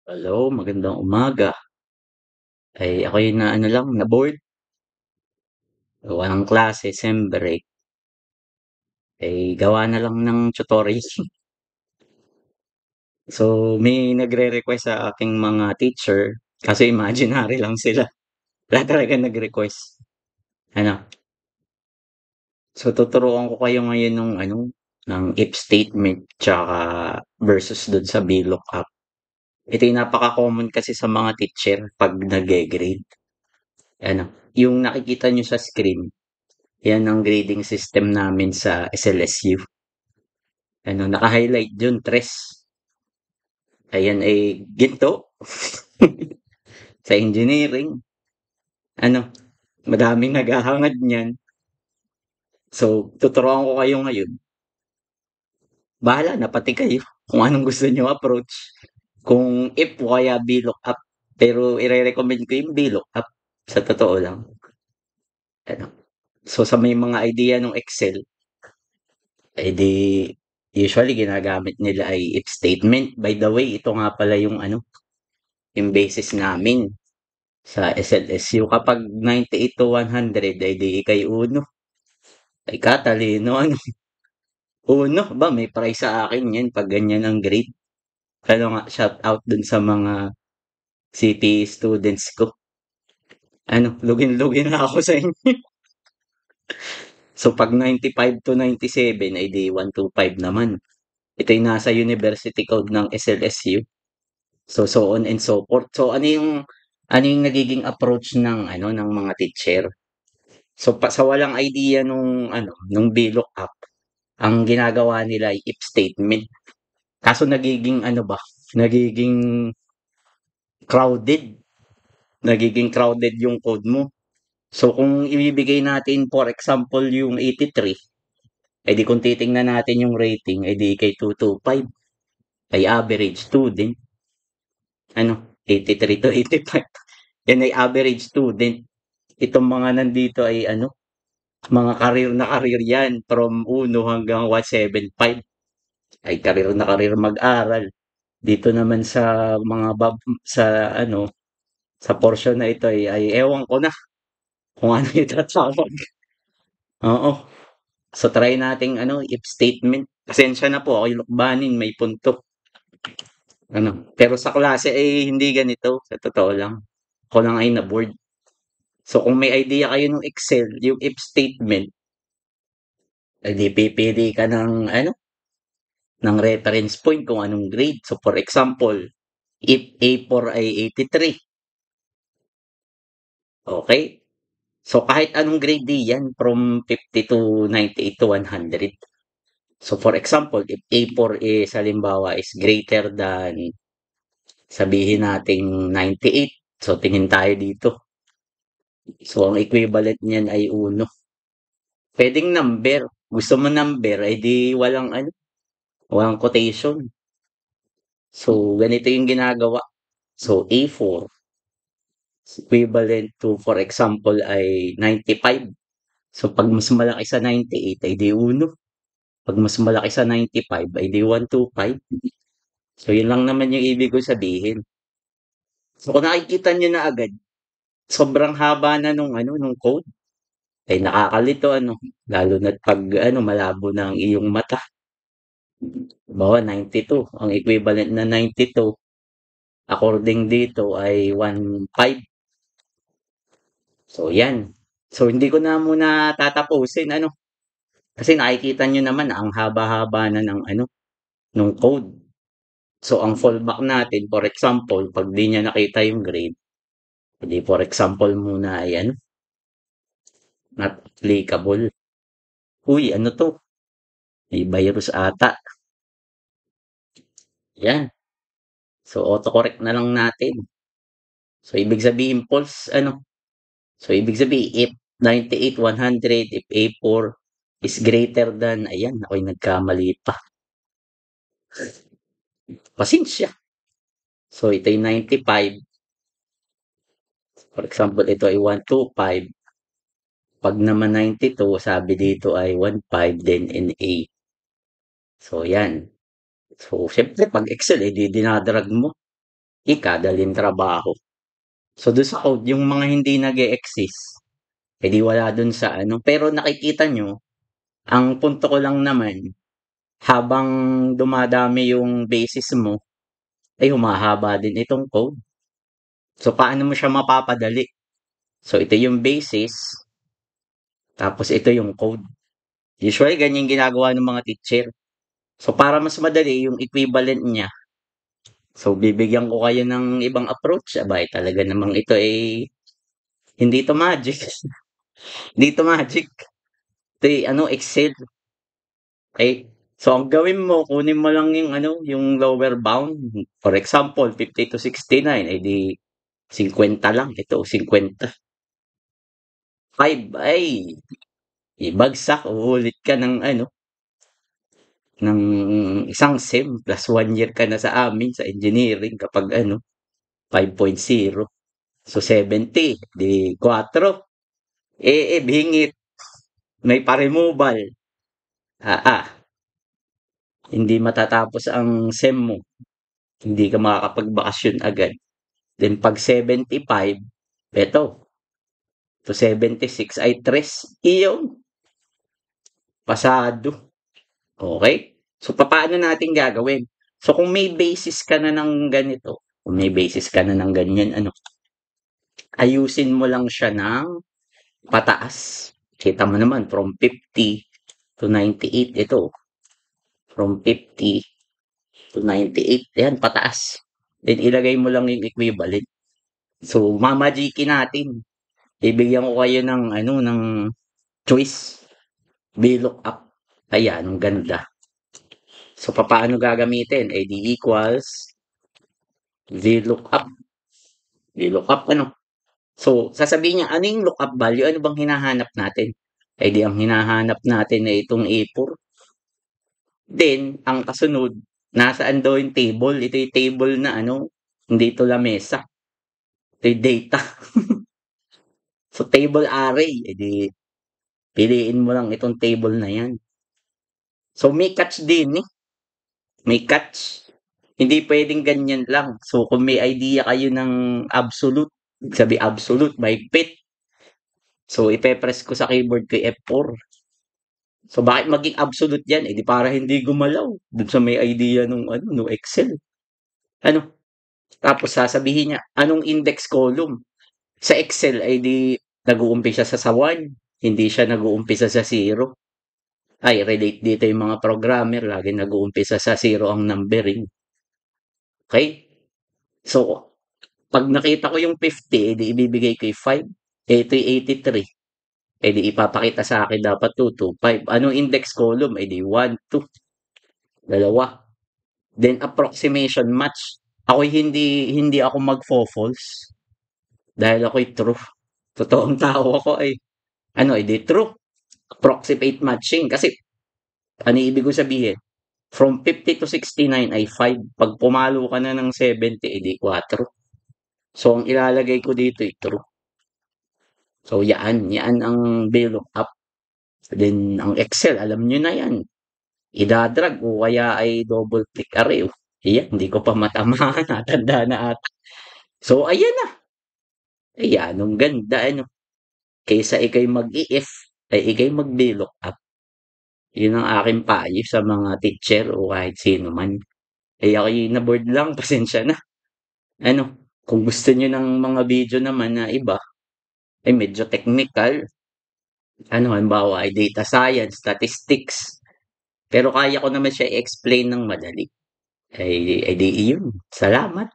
Hello, magandang umaga. Ay ako'y na ano lang, na-bored. Gawa ng klase, siyempre. Gawa na lang ng tutorial. So, may nagre-request sa aking mga teacher kasi imaginary lang sila. Wala talaga nag-request. Ano, so tuturuan ko kayo ngayon ng ano, ng if statement tsaka versus dun sa VLOOKUP. Ito yung napaka-common kasi sa mga teacher 'pag nagge-grade. Ano, yung nakikita nyo sa screen, yan ang grading system namin sa SLSU. Ano, naka-highlight dun, tres. Ayan ay ginto. Sa engineering. Ano, madaming naghahangad niyan. So, tuturuan ko kayo ngayon. Bahala na pati kayo kung anong gusto niyo approach. Kung if o kaya VLOOKUP. Pero ire-recommend ko yung VLOOKUP. Sa totoo lang. Ano. So, sa may mga idea ng Excel, di usually ginagamit nila ay if statement. By the way, ito nga pala yung ano, yung basis namin sa SLSU. Kapag 98 to 100 ay di ikay uno. Ay katalino ano. Uno ba may price sa akin yan pag ganyan ang grade. Ano nga, shout out dun sa mga CTE students ko. Ano, lugin-lugin na ako sa inyo. So pag 95 to 97 ay di 125 naman. Ito yung nasa university code ng SLSU. So on and so forth. So ano yung nagiging approach ng ano ng mga teacher? So sa walang idea nung VLOOKUP, ang ginagawa nila ay if statement. Kaso nagiging ano ba, nagiging crowded, nagiging crowded yung code mo. So kung ibibigay natin for example yung 83, di kung titingnan natin yung rating, di kay 225, ay average 2 din. Ano, 83 to 85. Yan ay average student. Itong mga nandito ay ano, mga career na career yan from 1 hanggang 175. Ay career na career mag-aral. Dito naman sa mga sa ano, sa portion na ito ay ewan ko na kung ano yung tatawag. Oo. So try nating ano, if statement. Pasensya na po, ako'y lukbanin, may punto. Ano, pero sa klase ay hindi ganito, sa totoo lang. Ako lang ay na-board. So kung may idea kayo ng Excel, yung if statement, ay di pipili ka ng reference point kung anong grade. So for example, if A4 ay 83, okay? So kahit anong grade di yan from 50 to 98 to 100. So for example, if A4 is halimbawa is greater than sabihin nating 98. So tingin tayo dito. So ang equivalent niyan ay 1. Pwedeng number. Gusto mo number, ay di walang quotation. So ganito yung ginagawa. So A4 equivalent to for example ay 95. So pag mas malaki sa 98 ay di 1. Pag mas malaki sa 95 ay di 125. So yun lang naman yung ibig ko sabihin. So kung nakikita niyo na agad, sobrang haba na nung code. Ay nakakalito ano, lalo na't pag ano malabo na ang iyong mata. Halimbawa 92, ang equivalent na 92 according dito ay 1.5. So yan. So hindi ko na muna tatapusin ano, kasi nakikita niyo naman na ang haba-haba na ng ano, nung code. So ang fallback natin for example, 'pag di niya nakita yung grade, di for example muna ay ano, not applicable. Uy, ano 'to, may virus ata. Yan. So autocorrect na lang natin. So ibig sabihin false ano, so ibig sabihin if 98, 100, if A4 is greater than, ayan ako'y nagkamali pa. Pasensya. So ito ay 95. For example, ito ay 125. 'Pag naman 92, sabi dito ay 15 then NA. So yan. So siyempre 'pag Excel, di dinadrag mo. dalhin trabaho. So dun sa code, yung mga hindi nag-e-exist, edi wala dun sa ano. Pero nakikita nyo, ang punto ko lang naman, habang dumadami yung basis mo, ay humahaba din itong code. So paano mo siya mapapadali? So ito yung basis, tapos ito yung code. Usually ganyan ginagawa ng mga teacher. So para mas madali yung equivalent niya. So bibigyan ko kayo ng ibang approach. Abay, talaga namang ito ay hindi to magic. Hindi to magic. Ito ay ano, Excel. Okay? So ang gawin mo, kunin mo lang yung ano, yung lower bound. For example, 50 to 69, ay di 50 lang. Ito, 50. 5 ay ibagsak, uulit ka ng ano, ng isang sem plus 1 year ka na sa amin sa engineering kapag ano, 5.0. So 70, di 4. Bingit, may pa-removal. Ah, hindi matatapos ang sem mo. Hindi ka makakapagbakasyon agad. Then pag 75, eto, to 76 ay 3. Iyon, pasado. Okay? So, papaano natin gagawin? So, kung may basis ka na ng ganito, kung may basis ka na ng ganyan, ano, ayusin mo lang siya ng pataas. Kita mo naman, from 50 to 98, ito. From 50 to 98, yan, pataas. Then, ilagay mo lang yung equivalent. So, mamajikin natin. Bibigyan ko kayo ng, ano, ng choice. VLOOKUP. Ayan, ang ganda. So, papaano gagamitin? D equals VLOOKUP. VLOOKUP, ano? So, sasabihin niya, ano yung lookup value? Ano bang hinahanap natin? Di ang hinahanap natin ay itong A4. Then, ang kasunod, nasaan daw yung table? Ito yung table na ano, hindi ito lamesa. Ito yung data. So, table array. Di, piliin mo lang itong table na yan. So, may catch din eh. May catch. Hindi pwedeng ganyan lang. So, kung may idea kayo ng absolute, sabi absolute, may pit. So, ipe-press ko sa keyboard ko yung F4. So, bakit maging absolute yan? Di para hindi gumalaw. Dun sa may idea nung, ano, nung Excel. Ano? Tapos sasabihin niya, anong index column? Sa Excel, ay di nag-uumpisa sa 1. Hindi siya nag-uumpisa sa 0. Ay, relate dito yung mga programmer. Lagi nag-uumpisa sa 0 ang numbering. Okay? So, pag nakita ko yung 50, di ibibigay ko yung 5. Ito yung 83. Di ipapakita sa akin dapat 2, 2, 5. Anong index column? Di 1, 2. Dalawa. Then approximation match. Ako'y hindi ako magfo-false dahil ako'y true. Totoong tao ako ay ano, di true. Approximate matching kasi ano ibig ko sabihin? From 50 to 69 ay 5. Pag pumalo ka na ng 70, di 4. So, ang ilalagay ko dito ay true. So, yan ang VLOOKUP. Then, ang Excel, alam nyo na yan. Idadrag o kaya ay double click array. Ayan, hindi ko pa matamaan. Natanda na ata. So, ayan na. Ayan, ang ganda. Ano, kaysa ikay mag-if, ay ikay mag-VLOOKUP. Yun ang aking payo sa mga teacher o kahit sino man. Ako'y na-board lang, pasensya na. Ano, kung gusto niyo ng mga video naman na iba, ay medyo technical. Ano, halimbawa ay data science, statistics. Pero kaya ko naman siya i-explain ng madali. Ay di iyon. Salamat.